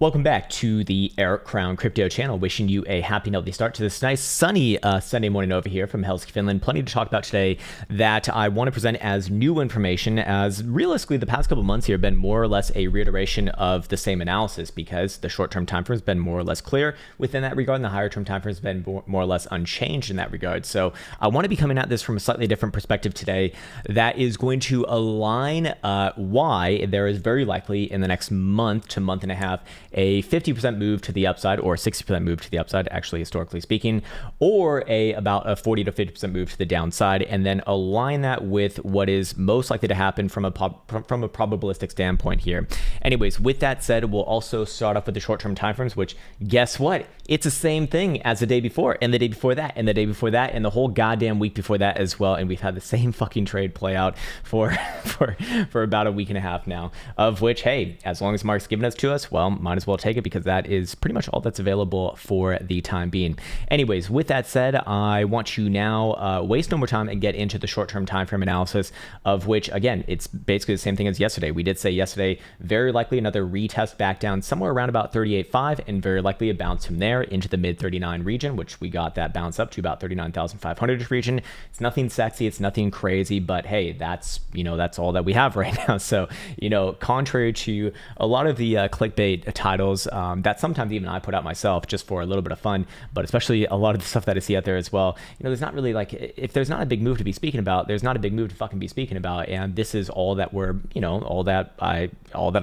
Welcome back to the Eric Crown Crypto channel. Wishing you a happy and healthy start to this nice sunny Sunday morning over here from Helsinki, Finland. Plenty to talk about today that I want to present as new information, as realistically the past couple months here have been more or less a reiteration of the same analysis, because the short-term time frame has been more or less clear within that regard, and the higher-term time frame has been more or less unchanged in that regard. So I want to be coming at this from a slightly different perspective today that is going to align why there is very likely in the next month to month and a half a 50% move to the upside, or 60% move to the upside, actually historically speaking, or about a 40 to 50% move to the downside, and then align that with what is most likely to happen from a probabilistic standpoint here. Anyways, with that said, we'll also start off with the short-term timeframes, which guess what? It's the same thing as the day before, and the day before that, and the day before that, and the whole goddamn week before that as well. And we've had the same fucking trade play out for about a week and a half now, of which, hey, as long as Mark's giving us to us, well, might as well take it, because that is pretty much all that's available for the time being. Anyways, with that said, I want to now waste no more time and get into the short-term time frame analysis, of which, again, it's basically the same thing as yesterday. We did say yesterday, very likely another retest back down somewhere around about 38.5, and very likely a bounce from there into the mid 39 region, which we got that bounce up to about 39,500 region. It's nothing sexy, it's nothing crazy, but hey, that's all that we have right now. So, contrary to a lot of the clickbait titles that sometimes even I put out myself just for a little bit of fun, but especially a lot of the stuff that I see out there as well, there's not really, like, if there's not a big move to be speaking about, there's not a big move to fucking be speaking about. And this is all that we're, all that I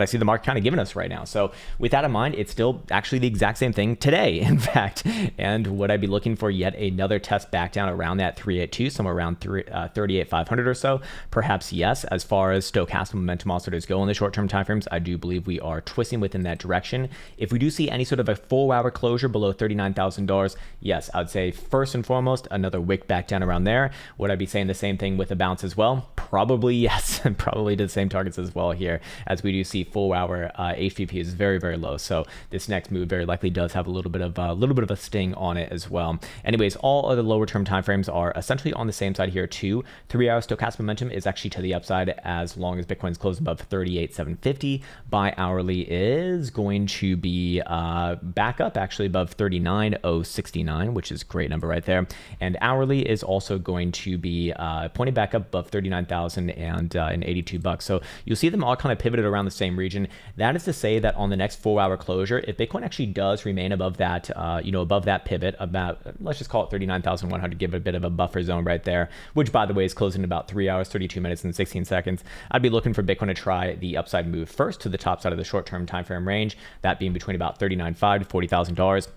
see the market kind of giving us right now. So with that in mind, it's still actually the exact same thing today, in fact. And would I be looking for yet another test back down around that 382, somewhere around 38,500 or so? Perhaps yes. As far as stochastic momentum oscillators go in the short-term timeframes, I do believe we are twisting within that direction. If we do see any sort of a full hour closure below $39,000, yes, I would say first and foremost, another wick back down around there. Would I be saying the same thing with a bounce as well? Probably yes, and probably to the same targets as well here, as we do see full hour HVP is very, very low. So this next move very likely does have a little bit of a sting on it as well. Anyways, all other lower term timeframes are essentially on the same side here too. 3 hour stochastic momentum is actually to the upside as long as Bitcoin's closed above 38,750. By hourly is going to be back up actually above 39,069, which is a great number right there. And hourly is also going to be pointing back up above 39,082 bucks. So you'll see them all kind of pivoted around the same region. That is to say that on the next 4 hour closure, if Bitcoin actually does remain above that, above that pivot, about, let's just call it 39,100, give it a bit of a buffer zone right there, which by the way is closing in about 3 hours, 32 minutes and 16 seconds. I'd be looking for Bitcoin to try the upside move first to the top side of the short-term time frame range, that being between about $39,500 to $40,000.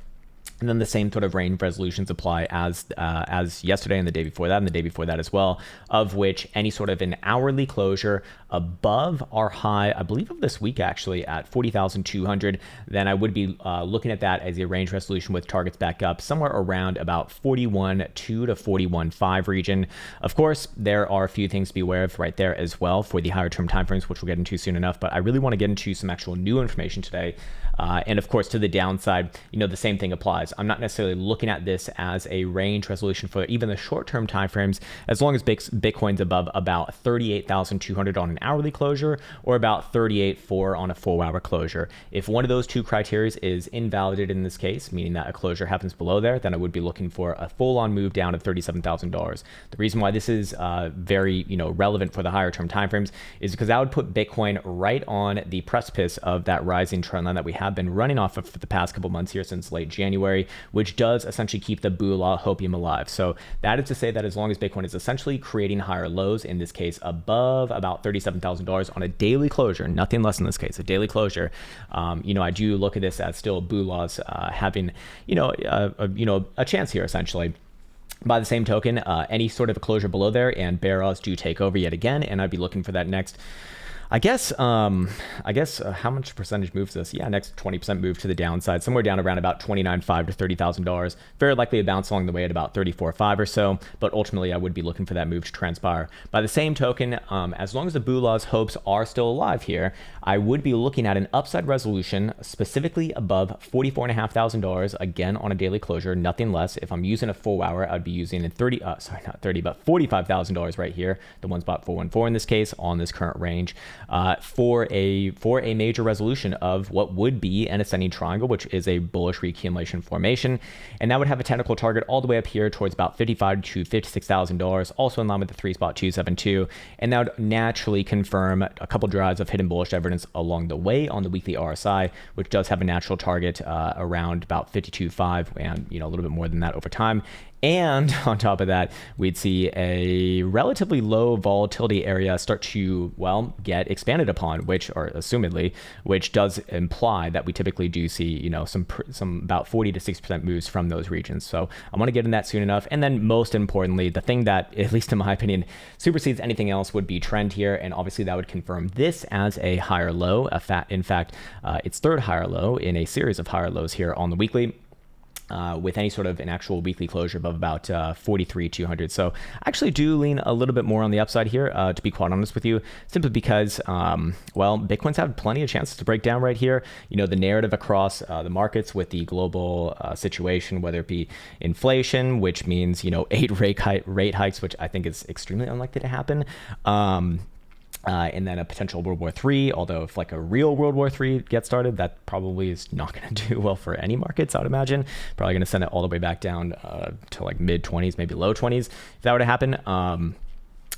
And then the same sort of range resolutions apply as yesterday and the day before that and the day before that as well, of which any sort of an hourly closure above our high, I believe of this week actually, at 40,200, then I would be looking at that as a range resolution with targets back up somewhere around about 41.2 to 41.5 region. Of course, there are a few things to be aware of right there as well for the higher term timeframes, which we'll get into soon enough, but I really want to get into some actual new information today. And of course, to the downside, the same thing applies. I'm not necessarily looking at this as a range resolution for even the short-term timeframes, as long as Bitcoin's above about 38,200 on an hourly closure, or about 38.4 on a 4 hour closure. If one of those two criteria is invalidated in this case, meaning that a closure happens below there, then I would be looking for a full-on move down to $37,000. The reason why this is very relevant for the higher-term timeframes is because that would put Bitcoin right on the precipice of that rising trend line that we have been running off of for the past couple months here since late January, which does essentially keep the Boolah hopium alive. So that is to say that as long as Bitcoin is essentially creating higher lows, in this case above about $37,000 on a daily closure, nothing less in this case, a daily closure, I do look at this as still Boolah's having a chance here essentially. By the same token, any sort of a closure below there and bear odds do take over yet again, and I'd be looking for that next, I guess how much percentage moves this? Yeah, next 20% move to the downside, somewhere down around about $29,500 to $30,000. Very likely a bounce along the way at about 34.5 or so, but ultimately I would be looking for that move to transpire. By the same token, as long as the Boolah's hopes are still alive here, I would be looking at an upside resolution specifically above $44,500 again on a daily closure, nothing less. If I'm using a full hour, I'd be using $45,000 right here. The one spot 414 in this case on this current range. for a major resolution of what would be an ascending triangle, which is a bullish reaccumulation formation, and that would have a technical target all the way up here towards about $55,000 to $56,000, also in line with the 3-spot 272, and that would naturally confirm a couple drives of hidden bullish evidence along the way on the weekly RSI, which does have a natural target around about 52.5, and a little bit more than that over time. And on top of that, we'd see a relatively low volatility area start to, well, get expanded upon, which does imply that we typically do see, some about 40 to 60% moves from those regions. So I want to get in that soon enough. And then most importantly, the thing that, at least in my opinion, supersedes anything else would be trend here. And obviously that would confirm this as a higher low. In fact, its third higher low in a series of higher lows here on the weekly. With any sort of an actual weekly closure above about 43,200. So I actually do lean a little bit more on the upside here, to be quite honest with you, simply because, Bitcoin's had plenty of chances to break down right here. The narrative across the markets with the global situation, whether it be inflation, which means, 8 rate hikes, which I think is extremely unlikely to happen. And then a potential World War III, although if like a real World War III gets started, that probably is not going to do well for any markets, I would imagine. Probably going to send it all the way back down to like mid-20s, maybe low 20s, if that were to happen.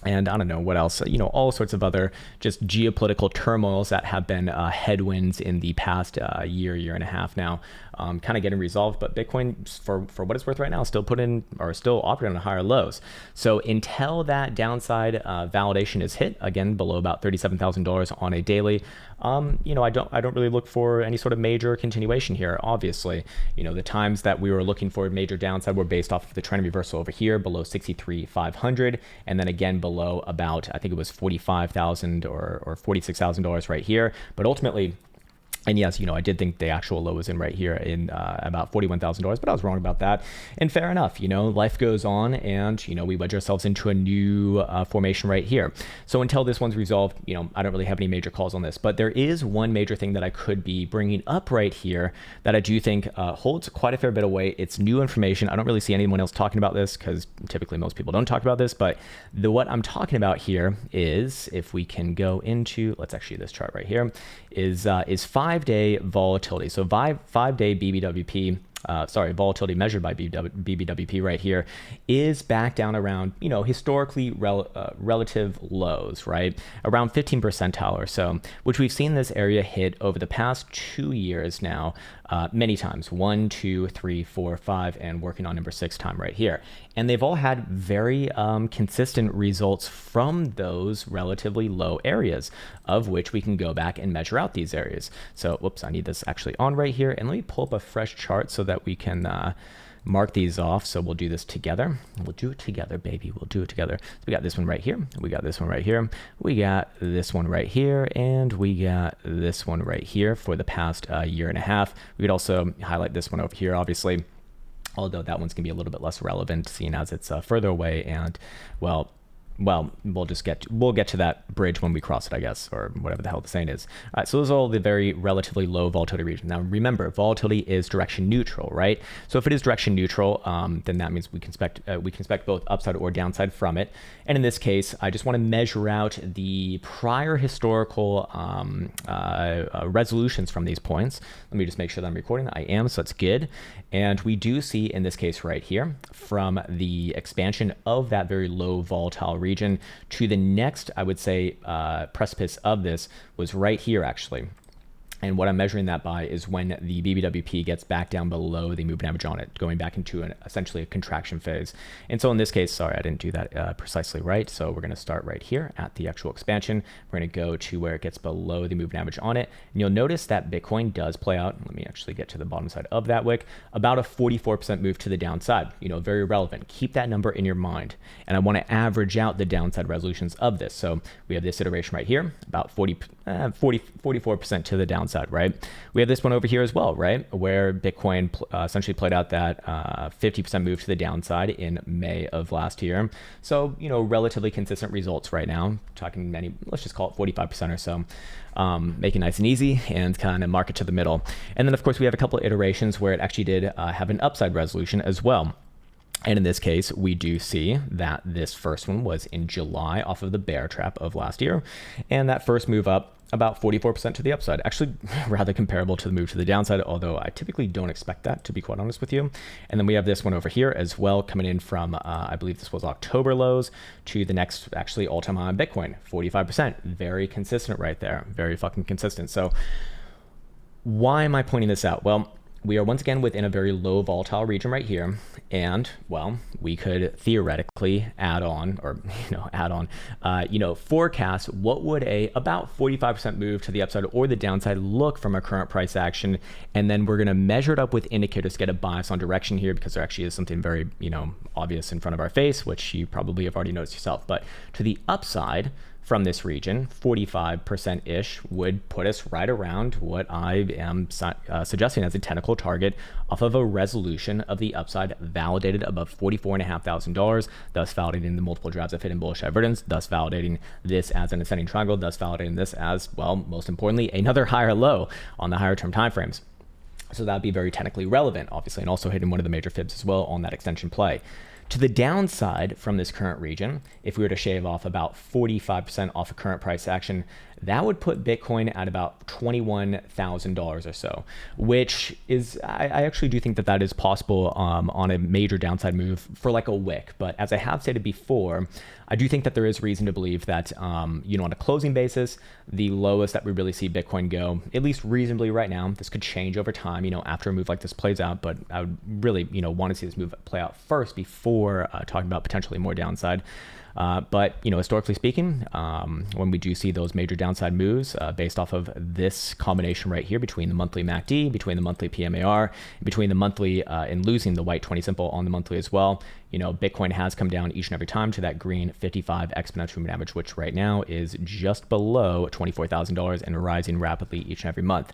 And I don't know what else, all sorts of other just geopolitical turmoils that have been headwinds in the past year and a half now, kind of getting resolved. But Bitcoin, for what it's worth right now, still operating on higher lows. So until that downside validation is hit, again, below about $37,000 on a daily, I don't really look for any sort of major continuation here. Obviously, the times that we were looking for a major downside were based off of the trend reversal over here below 63,500, and then again below about, I think it was $45,000 or $46,000 right here. But ultimately, and yes, I did think the actual low was in right here in about $41,000, but I was wrong about that. And fair enough, life goes on, and we wedge ourselves into a new formation right here. So until this one's resolved, I don't really have any major calls on this. But there is one major thing that I could be bringing up right here that I do think holds quite a fair bit of weight. It's new information. I don't really see anyone else talking about this because typically most people don't talk about this. But what I'm talking about here is, if we can go into, let's actually this chart right here, is 5-day volatility. So 5-day BBWP, volatility measured by BBWP right here is back down around, historically relative lows, right? Around 15 percentile or so, which we've seen this area hit over the past 2 years now, many times, 1, 2, 3, 4, 5, and working on number 6 time right here. And they've all had very consistent results from those relatively low areas, of which we can go back and measure out these areas. So, whoops, I need this actually on right here. And let me pull up a fresh chart so that we can mark these off. So we'll do this together. We'll do it together, baby. We'll do it together. So we got this one right here. We got this one right here. We got this one right here. And we got this one right here for the past year and a half. We could also highlight this one over here, obviously, although that one's gonna be a little bit less relevant, seeing as it's further away, and well, we'll get to that bridge when we cross it, I guess, or whatever the hell the saying is. All right, so those are all the very relatively low volatility regions. Now, remember, volatility is direction neutral, right? So if it is direction neutral, then that means we can expect both upside or downside from it. And in this case, I just want to measure out the prior historical resolutions from these points. Let me just make sure that I'm recording. I am, so that's good. And we do see in this case right here, from the expansion of that very low volatile region to the next, I would say, precipice of this was right here actually. And what I'm measuring that by is when the BBWP gets back down below the moving average on it, going back into essentially a contraction phase. And so in this case, sorry, I didn't do that precisely right. So we're going to start right here at the actual expansion. We're going to go to where it gets below the moving average on it. And you'll notice that Bitcoin does play out. Let me actually get to the bottom side of that wick. About a 44% move to the downside. Very relevant. Keep that number in your mind. And I want to average out the downside resolutions of this. So we have this iteration right here, about 44% to the downside. Right? We have this one over here as well, right? Where Bitcoin essentially played out that 50% move to the downside in May of last year. So, relatively consistent results right now. Talking many, let's just call it 45% or so. Make it nice and easy and kind of mark it to the middle. And then, of course, we have a couple of iterations where it actually did have an upside resolution as well. And in this case, we do see that this first one was in July off of the bear trap of last year. And that first move up about 44% to the upside, actually rather comparable to the move to the downside, although I typically don't expect that, to be quite honest with you. And then we have this one over here as well, coming in from, I believe this was October lows to the next actually all-time high in Bitcoin, 45%. Very consistent right there, very fucking consistent. So why am I pointing this out? Well, we are once again within a very low volatile region right here. And well, we could theoretically forecast what would a about 45% move to the upside or the downside look from our current price action. And then we're going to measure it up with indicators to get a bias on direction here, because there actually is something very, obvious in front of our face, which you probably have already noticed yourself. But to the upside, from this region, 45%-ish would put us right around what I am suggesting as a technical target off of a resolution of the upside validated above $44,500, thus validating the multiple drafts of hidden bullish divergence, thus validating this as an ascending triangle, thus validating this as, well, most importantly, another higher low on the higher term timeframes. So that would be very technically relevant, obviously, and also hitting one of the major fibs as well on that extension play. To the downside from this current region, if we were to shave off about 45% off of current price action, that would put Bitcoin at about $21,000 or so, which is, I actually do think that that is possible on a major downside move for like a wick. But as I have stated before, I do think that there is reason to believe that, on a closing basis, the lowest that we really see Bitcoin go, at least reasonably right now, this could change over time, after a move like this plays out, but I would really, want to see this move play out first before talking about potentially more downside. But historically speaking, when we do see those major downside moves based off of this combination right here between the monthly MACD, between the monthly PMAR, between the monthly and losing the white 20 simple on the monthly as well, Bitcoin has come down each and every time to that green 55 exponential moving average, which right now is just below $24,000 and rising rapidly each and every month.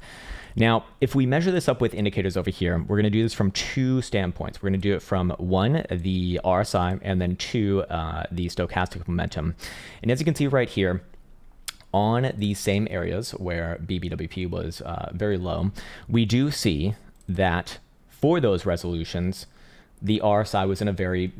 Now, if we measure this up with indicators over here, we're going to do this from two standpoints. We're going to do it from one, the RSI, and then two, the stochastic momentum. And as you can see right here, on these same areas where BBWP was very low, we do see that for those resolutions, the RSI was in a very,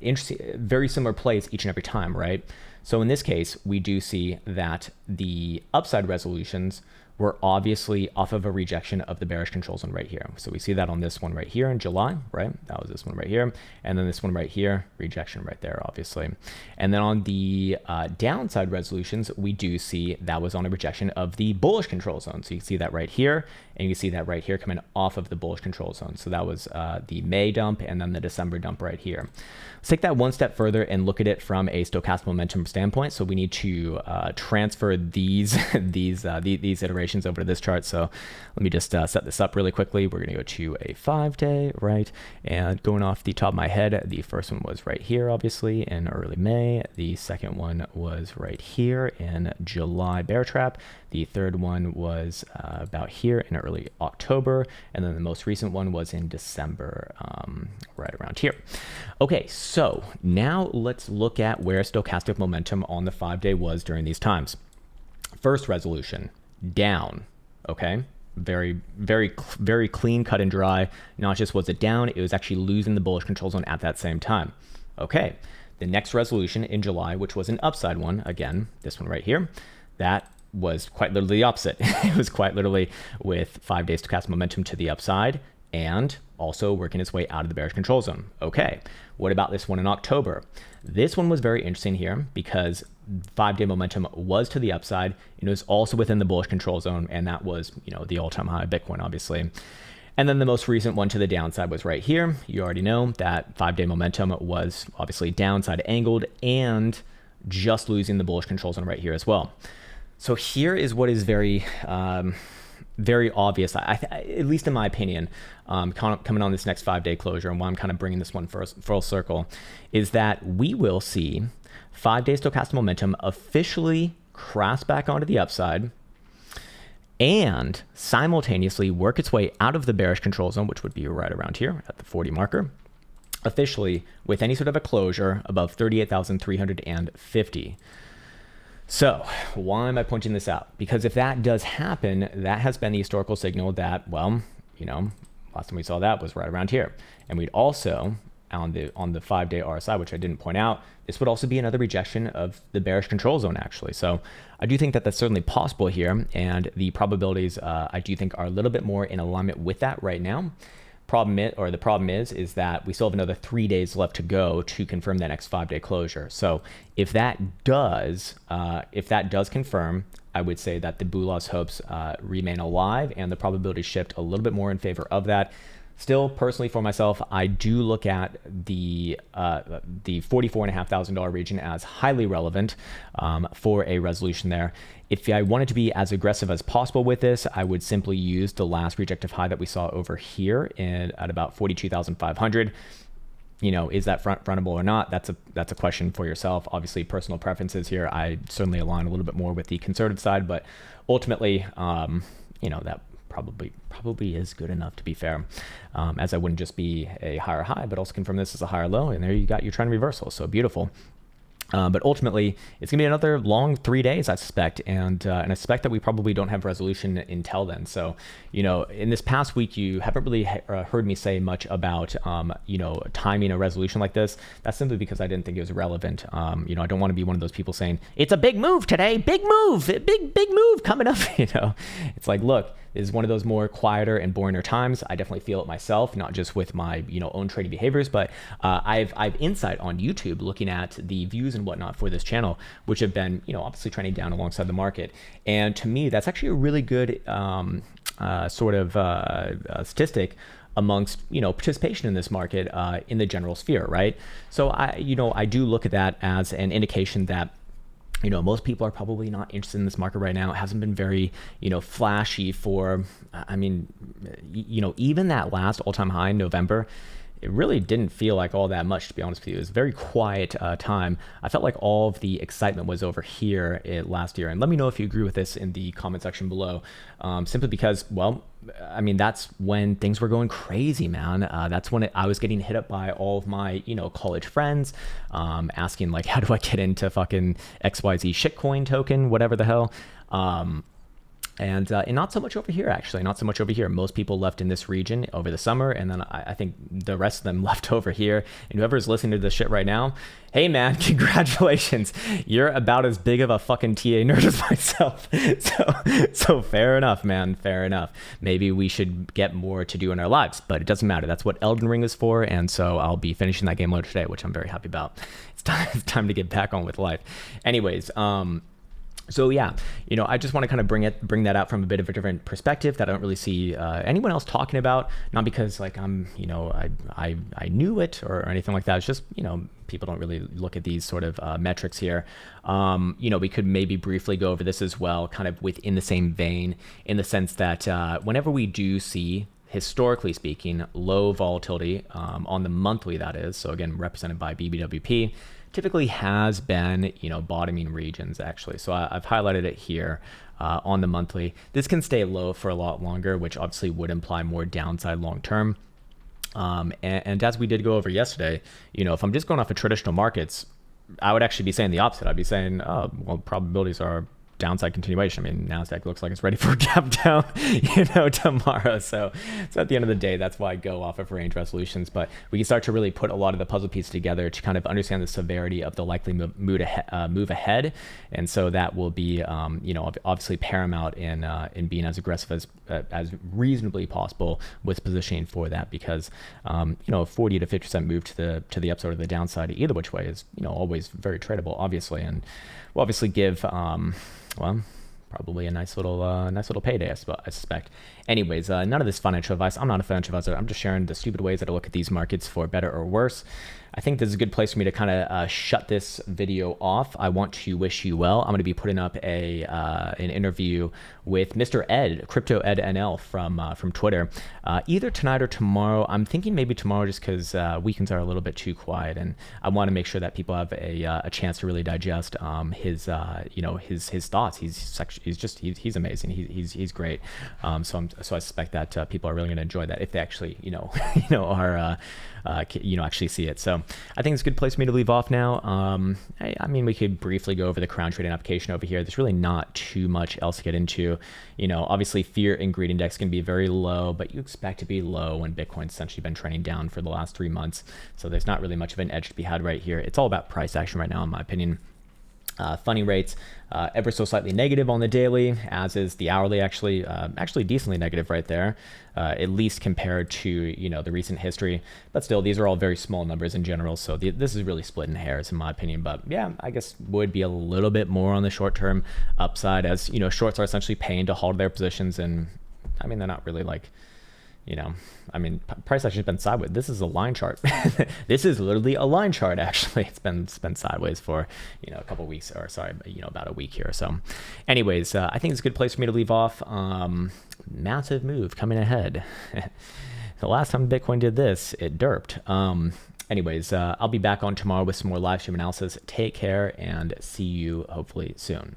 interesting, very similar place each and every time, right? So in this case, we do see that the upside resolutions were obviously off of a rejection of the bearish control zone right here. So we see that on this one right here in July, right? That was this one right here. And then this one right here, rejection right there, obviously. And then on the downside resolutions, we do see that was on a rejection of the bullish control zone. So you can see that right here, and you can see that right here coming off of the bullish control zone. So that was the May dump and then the December dump right here. Let's take that one step further and look at it from a stochastic momentum standpoint. So we need to transfer these iterations over to this chart. So let me just set this up really quickly. We're going to go to a 5-day, right? And going off the top of my head, the first one was right here, obviously, in early May. The second one was right here in July bear trap. The third one was about here in early October. And then the most recent one was in December, right around here. Okay, so now let's look at where stochastic momentum on the 5-day was during these times. First resolution, down, okay? Very, very, very clean, cut and dry. Not just was it down, it was actually losing the bullish control zone at that same time. Okay, the next resolution in July, which was an upside one, again, this one right here, that was quite literally the opposite. It was quite literally with 5 days stochastic momentum to the upside and also working its way out of the bearish control zone. Okay, what about this one in October? This one was very interesting here because 5-day momentum was to the upside. It was also within the bullish control zone, and that was, the all-time high of Bitcoin, obviously. And then the most recent one to the downside was right here. You already know that 5-day momentum was obviously downside angled and just losing the bullish control zone right here as well. So here is what is very, very obvious, at least in my opinion, coming on this next 5-day closure, and why I'm kind of bringing this one full circle, is that we will see 5-day stochastic momentum officially cross back onto the upside and simultaneously work its way out of the bearish control zone, which would be right around here at the 40 marker, officially with any sort of a closure above 38,350. So why am I pointing this out? Because if that does happen, that has been the historical signal that, well, last time we saw that was right around here. And we'd also on the 5-day RSI, which I didn't point out, this would also be another rejection of the bearish control zone, actually. So I do think that that's certainly possible here, and the probabilities I do think are a little bit more in alignment with that right now. The problem is that we still have another 3 days left to go to confirm that next 5-day closure. So if that does confirm, I would say that the Boulos hopes remain alive, and the probability shift a little bit more in favor of that. Still, personally for myself, I do look at the $44,500 region as highly relevant for a resolution there. If I wanted to be as aggressive as possible with this, I would simply use the last rejective high that we saw over here at about 42,500. Is that frontable or not? That's a question for yourself. Obviously, personal preferences here. I certainly align a little bit more with the conservative side, but ultimately, that probably is good enough, to be fair, as I wouldn't just be a higher high, but also confirm this as a higher low, and there you got your trend reversal. So beautiful. But ultimately, it's gonna be another long 3 days, I suspect, and I suspect that we probably don't have resolution until then. So, in this past week, you haven't really heard me say much about, timing a resolution like this. That's simply because I didn't think it was relevant. I don't want to be one of those people saying it's a big move today, big move coming up. It's like, look, this is one of those more quieter and boringer times. I definitely feel it myself, not just with my own trading behaviors, but I've insight on YouTube looking at the views and whatnot for this channel, which have been obviously trending down alongside the market. And to me, that's actually a really good statistic amongst participation in this market in the general sphere, right? So I do look at that as an indication that most people are probably not interested in this market right now. It hasn't been very, flashy for, even that last all-time high in November, it really didn't feel like all that much, to be honest with you. It was a very quiet time. I felt like all of the excitement was over here last year. And let me know if you agree with this in the comment section below, simply because, that's when things were going crazy, man. That's when I was getting hit up by all of my, college friends, asking like, how do I get into fucking XYZ shitcoin token, whatever the hell. And not so much over here, actually, not so much over here. Most people left in this region over the summer, and then I think the rest of them left over here. And whoever's listening to this shit right now, hey man, congratulations. You're about as big of a fucking TA nerd as myself. So fair enough, man, fair enough. Maybe we should get more to do in our lives, but it doesn't matter. That's what Elden Ring is for, and so I'll be finishing that game later today, which I'm very happy about. It's time to get back on with life. Anyways, so yeah, I just want to kind of bring that out from a bit of a different perspective that I don't really see anyone else talking about. Not because like I knew it or anything like that. It's just people don't really look at these sort of metrics here. We could maybe briefly go over this as well, kind of within the same vein, in the sense that whenever we do see, historically speaking, low volatility on the monthly, that is, so again represented by BBWP, typically has been, bottoming regions, actually. So I've highlighted it here on the monthly. This can stay low for a lot longer, which obviously would imply more downside long term. And as we did go over yesterday, if I'm just going off of traditional markets, I would actually be saying the opposite. I'd be saying, probabilities are downside continuation. I mean, NASDAQ looks like it's ready for a gap down, tomorrow. So at the end of the day, that's why I go off of range resolutions. But we can start to really put a lot of the puzzle pieces together to kind of understand the severity of the likely move ahead. And so that will be, obviously paramount in being as aggressive as reasonably possible with positioning for that, because 40 to 50% move to the upside or the downside either which way is always very tradable, obviously, and will obviously give probably a nice little payday, I suspect. Anyways, none of this financial advice. I'm not a financial advisor. I'm just sharing the stupid ways that I look at these markets for better or worse. I think this is a good place for me to kind of shut this video off. I want to wish you well. I'm going to be putting up an interview with Mr. Ed, Crypto Ed NL from Twitter, either tonight or tomorrow. I'm thinking maybe tomorrow, just because weekends are a little bit too quiet, and I want to make sure that people have a chance to really digest his thoughts. He's amazing. He's great. So so I suspect that people are really going to enjoy that if they actually, are, actually see it. So I think it's a good place for me to leave off now. I mean, we could briefly go over the crown trading application over here. There's really not too much else to get into. Obviously fear and greed index can be very low, but you expect to be low when Bitcoin's essentially been trending down for the last 3 months. So there's not really much of an edge to be had right here. It's all about price action right now, in my opinion. Funding rates ever so slightly negative on the daily, as is the hourly, actually decently negative right there, at least compared to the recent history. But still, these are all very small numbers in general, so this is really splitting hairs in my opinion. But yeah, I guess would be a little bit more on the short-term upside, as shorts are essentially paying to hold their positions, and I mean they're not really like. Price action has been sideways. This is a line chart. This is literally a line chart, actually. It's been sideways for, a couple weeks, or sorry, about a week here. So anyways, I think it's a good place for me to leave off. Massive move coming ahead. The last time Bitcoin did this, it derped. Anyways, I'll be back on tomorrow with some more live stream analysis. Take care and see you hopefully soon.